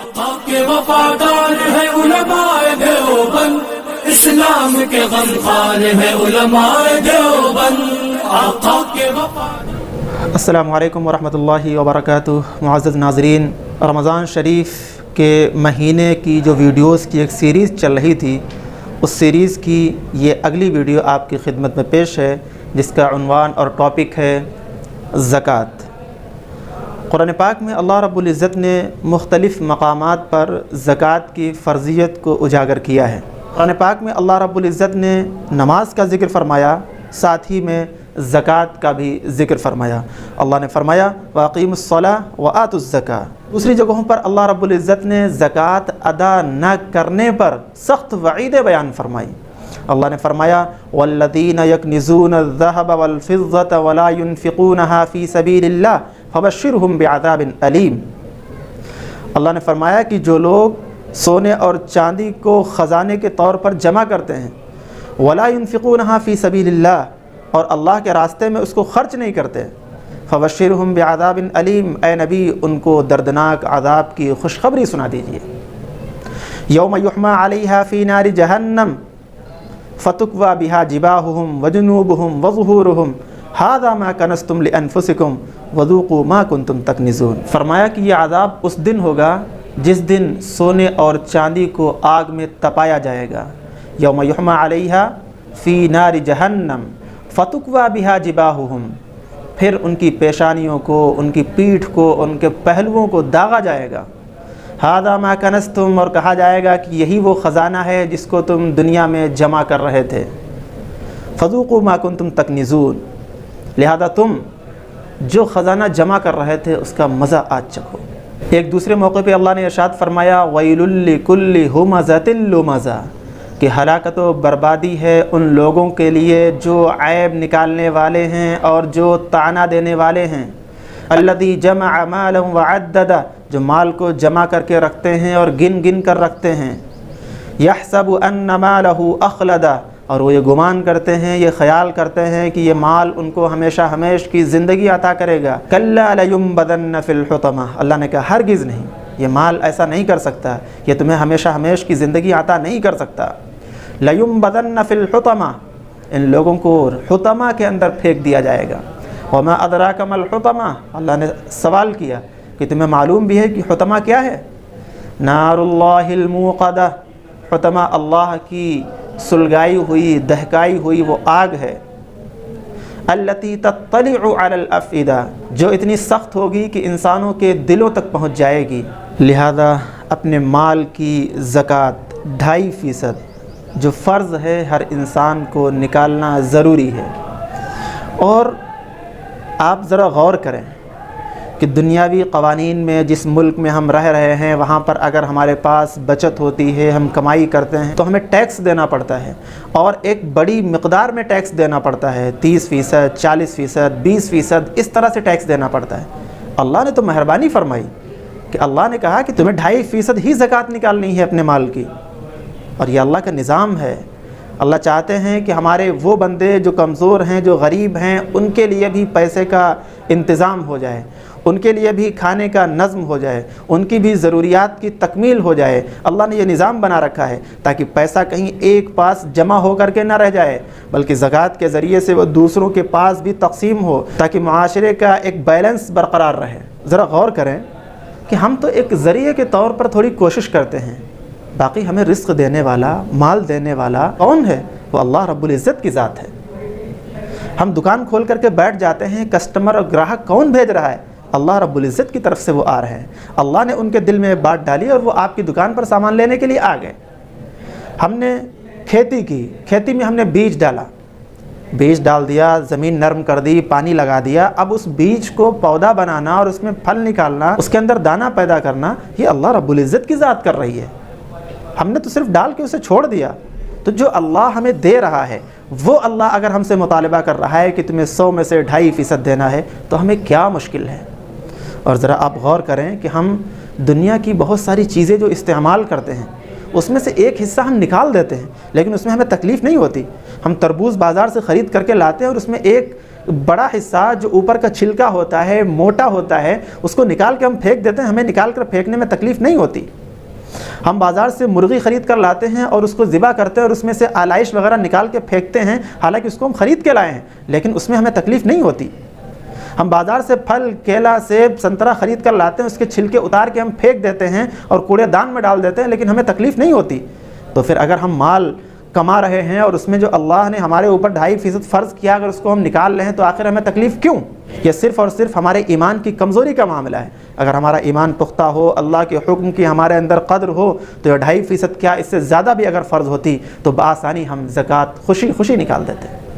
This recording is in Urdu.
آقا کے وفادار ہے علماء دیوبند, اسلام کے غمخوار ہے علماء دیوبند, آقا کے وفادار. السلام علیکم ورحمۃ اللہ وبرکاتہ. معزز ناظرین, رمضان شریف کے مہینے کی جو ویڈیوز کی ایک سیریز چل رہی تھی, اس سیریز کی یہ اگلی ویڈیو آپ کی خدمت میں پیش ہے, جس کا عنوان اور ٹاپک ہے زکوٰۃ. قرآن پاک میں اللہ رب العزت نے مختلف مقامات پر زکوٰۃ کی فرضیت کو اجاگر کیا ہے. قرآن پاک میں اللہ رب العزت نے نماز کا ذکر فرمایا, ساتھ ہی میں زکوٰۃ کا بھی ذکر فرمایا. اللہ نے فرمایا وَأَقِيمُوا الصَّلَاةَ وَآتُوا الزَّكَاةَ. دوسری جگہوں پر اللہ رب العزت نے زکوٰۃ ادا نہ کرنے پر سخت وعید بیان فرمائی. اللہ نے فرمایا وَالَّذِينَ يَكْنِزُونَ الذَّهَبَ وَالْفِضَّةَ وَلَا يُنْفِقُونَهَا فِي سَبِيلِ اللَّهِ فَبَشِّرْهُم بِعَذَابٍ أَلِيمٍ. اللہ نے فرمایا کہ جو لوگ سونے اور چاندی کو خزانے کے طور پر جمع کرتے ہیں, وَلَا يُنْفِقُونَهَا فِي سَبِيلِ اللَّهِ, اور اللہ کے راستے میں اس کو خرچ نہیں کرتے, فَبَشِّرْهُم بِعَذَابٍ أَلِيمٍ, اے نبی ان کو دردناک عذاب کی خوشخبری سنا دیجیے. يَوْمَ يُحْمَى عَلَيْهَا فِي نَارِ جَهَنَّمَ فَتُكْوَى بِهَا جِبَاهُهُمْ وَجُنُوبُهُمْ وَظُهُورُهُمْ هَذَا مَا كَنَزْتُمْ لِأَنفُسِكُمْ وَذُوقُوا مَا كُنْتُمْ تَكْنِزُونَ. فرمایا کہ یہ عذاب اس دن ہوگا جس دن سونے اور چاندی کو آگ میں تپایا جائے گا. یوم یحمى علیہا فی نار جہنم فتکوی بہا جباہہم, پھر ان کی پیشانیوں کو, ان کی پیٹھ کو, ان کے پہلوؤں کو داغا جائے گا. ھذا ما کنزتم, اور کہا جائے گا کہ یہی وہ خزانہ ہے جس کو تم دنیا میں جمع کر رہے تھے. فذوقوا ما کنتم تکنزون, لہذا تم جو خزانہ جمع کر رہے تھے اس کا مزہ آج چکھو. ایک دوسرے موقع پہ اللہ نے ارشاد فرمایا ویل لکل ہمزۃ لمزہ, کہ ہلاکت و بربادی ہے ان لوگوں کے لیے جو عیب نکالنے والے ہیں اور جو طعنہ دینے والے ہیں. الذی جمع مالا وعددہ, جو مال کو جمع کر کے رکھتے ہیں اور گن گن کر رکھتے ہیں. یحسب ان مالہ اخلدہ, اور وہ یہ گمان کرتے ہیں, یہ خیال کرتے ہیں کہ یہ مال ان کو ہمیشہ ہمیش کی زندگی عطا کرے گا. کلا لینبذن فی الحطمہ, اللہ نے کہا ہرگز نہیں, یہ مال ایسا نہیں کر سکتا, یہ تمہیں ہمیشہ ہمیش کی زندگی عطا نہیں کر سکتا. لینبذن فی الحطمہ, ان لوگوں کو حطمہ کے اندر پھینک دیا جائے گا. وما ادراک ما الحطمہ, اللہ نے سوال کیا کہ تمہیں معلوم بھی ہے کہ حطمہ کیا ہے؟ نار اللہ الموقدہ, حطمہ اللہ کی سلگائی ہوئی, دہکائی ہوئی وہ آگ ہے. التی تطلع علی الافئدہ, جو اتنی سخت ہوگی کہ انسانوں کے دلوں تک پہنچ جائے گی. لہذا اپنے مال کی زکوٰۃ 2.5% جو فرض ہے ہر انسان کو نکالنا ضروری ہے. اور آپ ذرا غور کریں کہ دنیاوی قوانین میں جس ملک میں ہم رہ رہے ہیں وہاں پر اگر ہمارے پاس بچت ہوتی ہے, ہم کمائی کرتے ہیں, تو ہمیں ٹیکس دینا پڑتا ہے, اور ایک بڑی مقدار میں ٹیکس دینا پڑتا ہے. 30%, 40%, 20%, اس طرح سے ٹیکس دینا پڑتا ہے. اللہ نے تو مہربانی فرمائی کہ اللہ نے کہا کہ تمہیں 2.5% ہی زکوٰۃ نکالنی ہے اپنے مال کی, اور یہ اللہ کا نظام ہے. اللہ چاہتے ہیں کہ ہمارے وہ بندے جو کمزور ہیں, جو غریب ہیں, ان کے لیے بھی پیسے کا انتظام ہو جائے, ان کے لیے بھی کھانے کا نظم ہو جائے, ان کی بھی ضروریات کی تکمیل ہو جائے. اللہ نے یہ نظام بنا رکھا ہے تاکہ پیسہ کہیں ایک پاس جمع ہو کر کے نہ رہ جائے, بلکہ زکوٰۃ کے ذریعے سے وہ دوسروں کے پاس بھی تقسیم ہو, تاکہ معاشرے کا ایک بیلنس برقرار رہے. ذرا غور کریں کہ ہم تو ایک ذریعے کے طور پر تھوڑی کوشش کرتے ہیں, باقی ہمیں رزق دینے والا, مال دینے والا کون ہے؟ وہ اللہ رب العزت کی ذات ہے. ہم دکان کھول کر کے بیٹھ جاتے ہیں, کسٹمر اور گراہک کون بھیج رہا ہے؟ اللہ رب العزت کی طرف سے وہ آ رہے ہیں. اللہ نے ان کے دل میں بات ڈالی اور وہ آپ کی دکان پر سامان لینے کے لیے آ گئے. ہم نے کھیتی کی, کھیتی میں ہم نے بیج ڈالا, بیج ڈال دیا, زمین نرم کر دی, پانی لگا دیا. اب اس بیج کو پودا بنانا اور اس میں پھل نکالنا, اس کے اندر دانہ پیدا کرنا, یہ اللہ رب العزت کی ذات کر رہی ہے. ہم نے تو صرف ڈال کے اسے چھوڑ دیا. تو جو اللہ ہمیں دے رہا ہے, وہ اللہ اگر ہم سے مطالبہ کر رہا ہے کہ تمہیں 100 میں سے 2.5% دینا ہے, تو ہمیں کیا مشکل ہے؟ اور ذرا آپ غور کریں کہ ہم دنیا کی بہت ساری چیزیں جو استعمال کرتے ہیں, اس میں سے ایک حصہ ہم نکال دیتے ہیں, لیکن اس میں ہمیں تکلیف نہیں ہوتی. ہم تربوز بازار سے خرید کر کے لاتے ہیں اور اس میں ایک بڑا حصہ جو اوپر کا چھلکا ہوتا ہے, موٹا ہوتا ہے, اس کو نکال کے ہم پھینک دیتے ہیں, ہمیں نکال کر پھینکنے میں تکلیف نہیں ہوتی. ہم بازار سے مرغی خرید کر لاتے ہیں اور اس کو ذبح کرتے ہیں اور اس میں سے آلائش وغیرہ نکال کے پھینکتے ہیں، حالانکہ اس کو ہم خرید کے لائے ہیں، لیکن اس میں ہمیں تکلیف نہیں ہوتی۔ ہم بازار سے پھل، کیلا، سیب، سنترا خرید کر لاتے ہیں، اس کے چھلکے اتار کے ہم پھینک دیتے ہیں اور کوڑے دان میں ڈال دیتے ہیں، لیکن ہمیں تکلیف نہیں ہوتی۔ تو پھر اگر ہم مال کما رہے ہیں اور اس میں جو اللہ نے ہمارے اوپر 2.5% فرض کیا، اگر اس کو ہم نکال رہے ہیں تو آخر ہمیں تکلیف کیوں؟ یہ صرف اور صرف ہمارے ایمان کی کمزوری کا معاملہ ہے۔ اگر ہمارا ایمان پختہ ہو، اللہ کے حکم کی ہمارے اندر قدر ہو، تو یہ 2.5% کیا اس سے زیادہ بھی اگر فرض ہوتی تو بآسانی ہم زکوٰۃ خوشی خوشی نکال دیتے۔